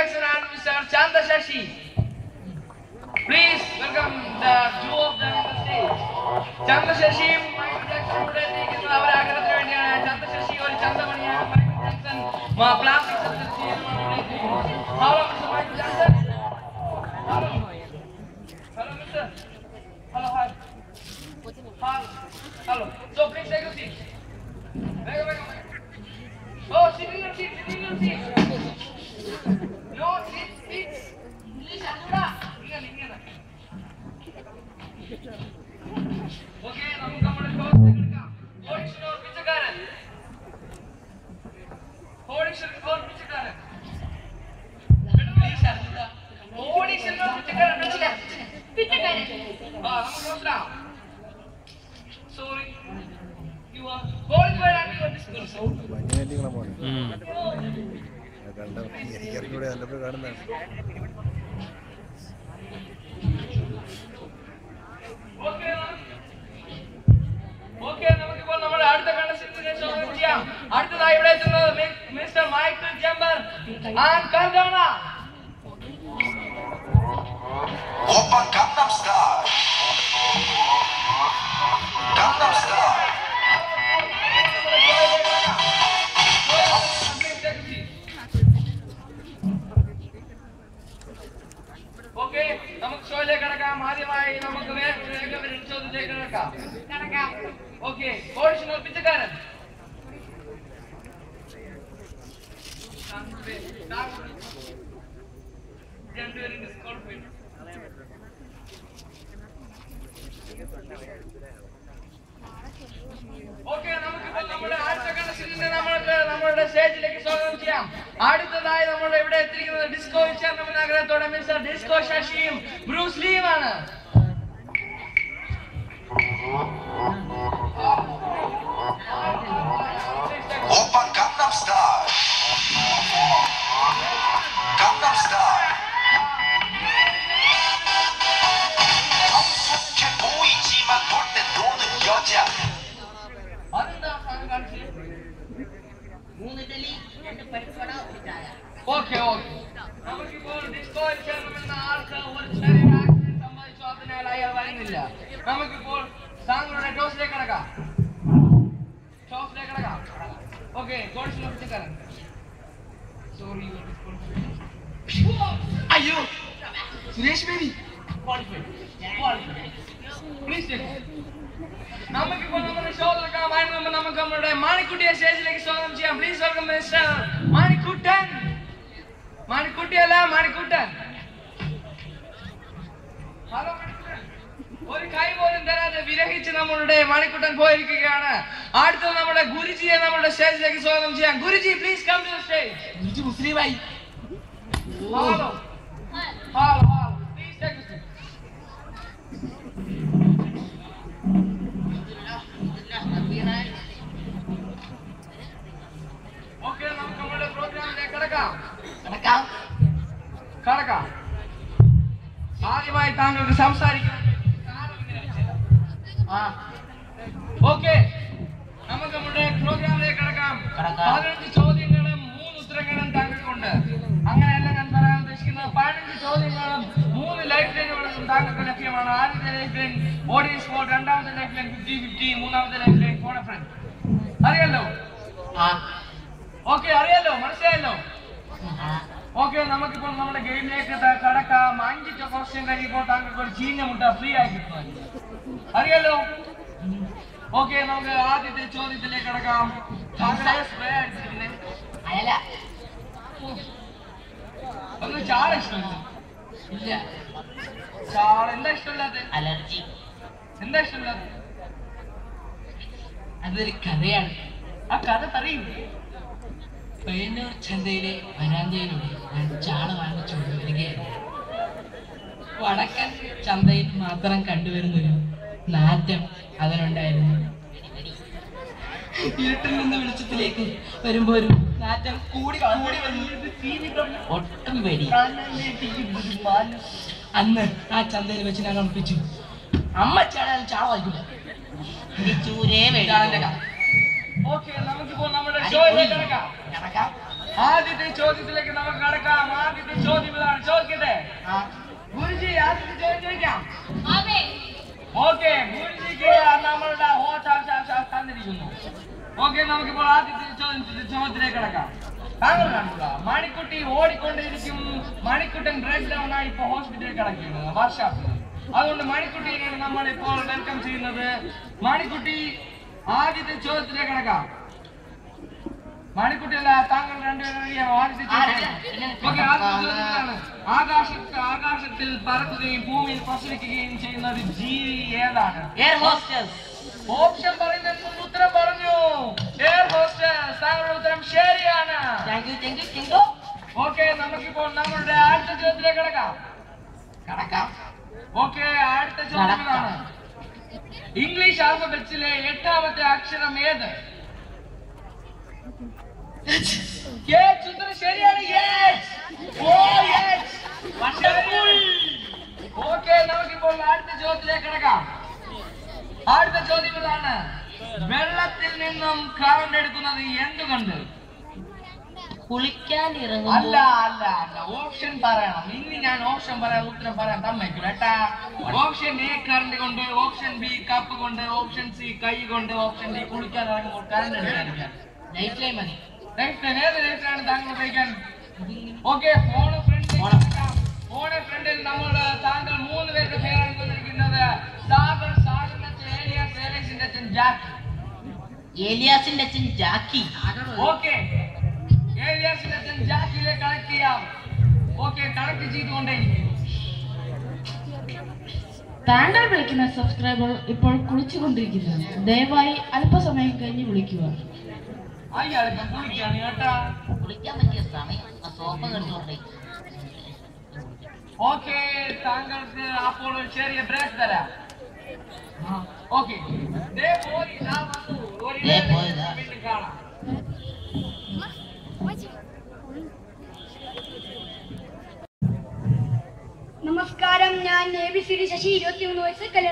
Jackson and Mr. Chanda Shashi. Please welcome the two of them on the stage. Chanda Shashi, Michael Jackson today taking our agrathinu vendiyana. Chanda Shashi or Chanda Maniya, Michael Jackson, plastic surgery Hello, Mr. Michael Jackson. Hello. Hello, Mr. Hello, hi. Hello. So please take a seat. Wait. Oh, sit in your seat. No, sit. Please, Ashura. Here. Okay, നമുക്ക് നമ്മുടെ toss എടുക്കാം. Audition or പിച്ചക്കാരൻ. Please, Ashura. Audition or പിച്ചക്കാരൻ. നമുക്ക് നോക്കാം. Sorry. You are qualified and you are dismissed. Okay, നമുക്കിപ്പോൾ നമ്മുടെ അടുത്ത കണ്ടസ്റ്റന്റിനെ സ്വാഗതം ചെയ്യാം. അടുത്തതായി ഇവിടെ എത്തുന്നത് മിസ്റ്റർ മൈക്കിൾ ജംബർ ആൻഡ് കർദാന. Oppa Gangnam Style. Gangnam Style. Okay, നമുക്ക് ഷോയിലേക്ക് കടക്കാം. ആദ്യമായി നമുക്ക് ചോദ്യത്തിലേക്ക് കടക്കാം. Okay, ഓഡിഷൻ ഓർ പിച്ചക്കാരൻ. രണ്ടുപേരും ഡിസ്കൗണ്ട്. ഓക്കെ, നമുക്കിപ്പോൾ നമ്മുടെ അടുത്ത കണ്ടസ്റ്റന്റിനെ നമ്മുടെ സ്റ്റേജിലേക്ക് സ്വാഗതം ചെയ്യാം. അടുത്തതായി നമ്മൾ ഇവിടെ എത്തിയിരിക്കുന്നത് ഡിസ്കോ വിശാരണം ആഗ്രഹത്തോടെ മിസ്റ്റർ ഡിസ്കോ ശശിയും ബ്രൂസ് ലീയുമാണ്. Oppa Gangnam Style. Gangnam Style. 성숙해 보이지만 볼 때 노는 여자. അതെന്താ സാധനം കാണിച്ചത്? ഓക്കെ, നമുക്കിപ്പോൾ ഡിസ്കോ വിശാരണം എന്ന ആൾക്ക് ഒരു ചെറിയ ആക്സിഡന്റ് സംഭവിച്ചു. അതിനാൽ അയാൾ വരുന്നില്ല. നമുക്കിപ്പോൾ താങ്കളുടെ ടോസിലേക്ക് കടക്കാം. ഓക്കെ, ഗോഡ്സിനെ പിച്ചക്കാരൻ. സോറി. അയ്യോ, സുരേഷ് ബേബി. പ്ലീസ് നമുക്കിപ്പോൾ നമ്മുടെ ഷോ തുറക്കാമായിരുന്നു. നമുക്ക് നമ്മുടെ മാണിക്കുട്ടിയെ സ്റ്റേജിലേക്ക് സ്വാഗതം ചെയ്യാം. Please welcome mister Manikuttan. മാണിക്കുട്ടിയല്ല, മാണിക്കുട്ടൻ. ഹലോ മാണിക്കുട്ടൻ. ഒരു കൈ പോലും തരാതെ വിരഹിച്ച് നമ്മളുടെ മാണിക്കുട്ടൻ പോയിരിക്കുകയാണ്. അടുത്തത് നമ്മുടെ ഗുരുജിയെ നമ്മുടെ സ്റ്റേജിലേക്ക് സ്വാഗതം ചെയ്യാം. Guruji, please come to the stage. Guruji മുസ്ലിമായി. Hello. Please take a seat. Okay, നമുക്ക് നമ്മുടെ പ്രോഗ്രാമിലേക്ക് കടക്കാം. ആദ്യമായി താങ്കൾക്ക് സംസാരിക്കാൻ ഓക്കെ, നമുക്ക് നമ്മുടെ പ്രോഗ്രാമിലേക്ക് കടക്കാം. 15 ചോദ്യങ്ങളും 3 ഉത്തരങ്ങളും താങ്കൾക്കുണ്ട്. അങ്ങനെയല്ല ഞാൻ പറയാൻ ഉദ്ദേശിക്കുന്നത്. 15 ചോദ്യങ്ങളും 3 ലൈഫ് ലൈനുകളും താങ്കൾക്ക് ലഭ്യമാണ്. ആദ്യത്തെ ലൈഫ് ലൈൻ ഓഡിയൻസ് സ്പോട്ട്, രണ്ടാമത്തെ ലൈഫ് ലൈൻ 50-50, മൂന്നാമത്തെ life line phone a friend. അറിയാലോ? ഓക്കെ, അറിയാലോ, മനസ്സിലായല്ലോ? ഓക്കെ, നമുക്കിപ്പോൾ നമ്മുടെ ഗെയിമിലേക്ക് കടക്കാം. 5 ക്വസ്റ്റ്യൻ കഴിയുമ്പോൾ താങ്കൾക്ക് ഒരു ചീഞ്ഞ മുട്ട ഫ്രീ ആയി കിട്ടുന്നു. അറിയാലോ? ഓക്കെ, നമുക്ക് ആദ്യത്തെ ചോദ്യത്തിലേക്ക് കടക്കാം. ഒന്ന് ചാള ഇഷ്ടമില്ല? ഇല്ല. ചാള എന്താ ഇഷ്ടമില്ലാത്ത? അലർജി. എന്താ ഇഷ്ടമില്ലാത്ത? അതൊരു കഥയാണ്. ആ കഥ പറയൂ. പയ്യന്നൂർ ചന്തയിലെ വരാന്തയിലൂടെ ഞാൻ ചാള വാങ്ങിച്ചു വരികയായിരുന്നു. വടക്കൻ ചന്തയിൽ മാത്രം കണ്ടുവരുന്നൊരു നാറ്റം അതിനുണ്ടായിരുന്നു. ഇരുട്ടിൽ നിന്ന് വെളിച്ചത്തിലേക്ക് വരുമ്പോ ഒരു നാറ്റം കൂടി ഒട്ടും പേടി. അന്ന് ആ ചന്തയിൽ വെച്ച് ഞാൻ ഉറപ്പിച്ചു, അമ്മ ചാള വായിക്കില്ല. ഓക്കെ, നമുക്കിപ്പോൾ നമ്മുടെ ഷോയിലേക്ക് കടക്കാം. ആദ്യത്തെ ചോദ്യത്തിലേക്ക് നമുക്ക് കടക്കാം. ആദ്യത്തെ ഓക്കെ, നമുക്കിപ്പോൾ ആദ്യത്തെ ചോദ്യത്തിലേക്ക് കിടക്കാം. താങ്കൾ കണ്ടുള്ള മണിക്കുട്ടി ഓടിക്കൊണ്ടിരിക്കും. മണിക്കുട്ടൻ ബ്രേക്ക് ഡൗൺ ആയി ഇപ്പൊ ഹോസ്പിറ്റലിൽ കിടക്കുന്നത് വർഷാപ്പിൽ. അതുകൊണ്ട് മണിക്കുട്ടിയെയാണ് നമ്മൾ ഇപ്പോൾ വെൽക്കം ചെയ്യുന്നത്. മണിക്കുട്ടി, ആദ്യത്തെ ചോദ്യത്തിലേക്ക് കിടക്കാം. മണിക്കുട്ടിയല്ല, താങ്കൾ രണ്ടുപേരും റെഡിയാണോ? ആദ്യത്തെ ചോദ്യമാണ്. ആകാശത്തിൽ പറക്കുകയും ഭൂമിയിൽ പ്രസരിക്കുകയും ചെയ്യുന്നത് ജീവി ഏതാണ്? Air hostess. ഓപ്ഷൻ പറയുന്നതിന് മുമ്പ് ഉത്തരം പറഞ്ഞു. Air hostess. താങ്കളുടെ ഉത്തരം ശരിയാണ്. ഓക്കെ, നമുക്കിപ്പോൾ നമ്മളുടെ അടുത്ത ചോദ്യത്തിലേക്ക് കിടക്കാം. ഓക്കെ, അടുത്ത ചോദ്യമാണ്. ഇംഗ്ലീഷ് ആൽഫബറ്റിലെ 8ാമത്തെ അക്ഷരം ഏത്? ഉത്തരം ശരിയാണ്. ഓക്കെ, നമുക്കിപ്പോൾ അടുത്ത ചോദ്യത്തിലേക്ക് കിടക്കാം. അടുത്ത ചോദ്യം ഇതാണ്. വെള്ളത്തിൽ നിന്നും കറണ്ട് എടുക്കുന്നത് എന്തുകൊണ്ട്? കുളിക്കാൻ ഇറങ്ങും. അല്ല അല്ല അല്ല, ഓപ്ഷൻ പറയണം. ഇനി ഞാൻ ഓപ്ഷൻ പറയാൻ ഉത്തരം പറയാൻ സമ്മതിക്കില്ല കേട്ടാ. ഓപ്ഷൻ എ കറണ്ട് കൊണ്ട്, ഓപ്ഷൻ ബി കപ്പ് കൊണ്ട്, ഓപ്ഷൻ സി കൈ കൊണ്ട്, ഓപ്ഷൻ ഡി കുളിക്കാൻ ഇറങ്ങുമ്പോൾ കറണ്ട് എടുക്കാൻ. ലൈഫ് ലൈൻ മതി. ഏത് ലൈഫിലാണ് താങ്കൾ ഉപയോഗിക്കാൻ? ഓക്കെ, ഫോണ് ഫ്രണ്ടിൽ നമ്മൾ താങ്കൾ 3 പേരുടെ പേരാണ് തന്നിരിക്കുന്നത്. സാഗർ, സാഗറിന്റെ അച്ഛൻ ഏലിയാസ്, ഏലിയാസിന്റെ അച്ഛൻ ജാക്കി. ഏലിയാസിന്റെ അച്ഛൻ ജാക്കി. ഓക്കെ, ഏലിയാസിന്റെ അച്ഛൻ ജാക്കിയിലെ കണക്ട് ചെയ്യാം. ഓക്കെ, കണക്ട് ചെയ്തുകൊണ്ടേയിരിക്കും. താങ്കൾ വിളിക്കുന്ന സബ്സ്ക്രൈബർ ഇപ്പോൾ കുളിച്ചുകൊണ്ടിരിക്കുന്നു. ദയവായി അല്പസമയം കഴിഞ്ഞ് വിളിക്കുക. അയാളിപ്പം കുളിക്കാണ് കേട്ടാ. കുളിക്കാൻ പറ്റിയ സമയം സോപ്പ കെടുത്തോണ്ടേ. ഓക്കെ, താങ്കൾക്ക് അപ്പോൾ ഒരു ചെറിയ ബ്രേക്ക് തരാം. ഓക്കെ, കാണാം. നമസ്കാരം, ഞാൻ ABCD ശശി, 23 വയസ്സ്, കല്യാണം.